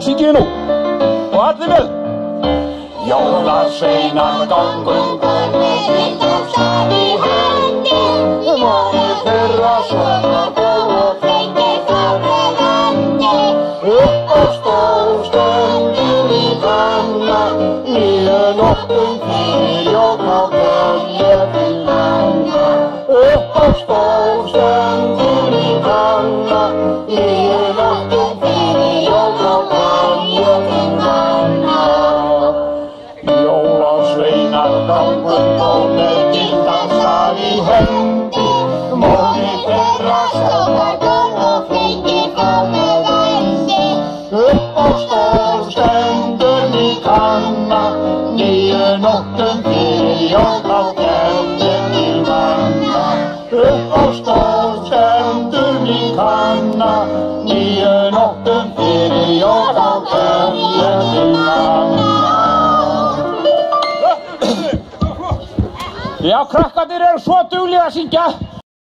syngið nú. Og allir með. Jólasveinar gangum með snilldarstaf í hendi. Móðir þeirra svona góð og fengið fárveðandi. Upp á stól stendur í kanna, 9 nóttum fyrir jól á kveðja til manna. Upp á stól stendur í kanna, 9 nóttum fyrir jól á kveðja til manna. Jólasveinar gangum með snilldarstaf í hendi. Móðir þeirra svona góð og fengið fárveðandi. Upp á stól stendur í kanna, 9 nóttum fyrir jól á kveðja til manna. Upp á stól stendur í kanna, 9 nóttum fyrir jól á kveðja til manna. Já, krakkarnir eru svo duglegir að syngja.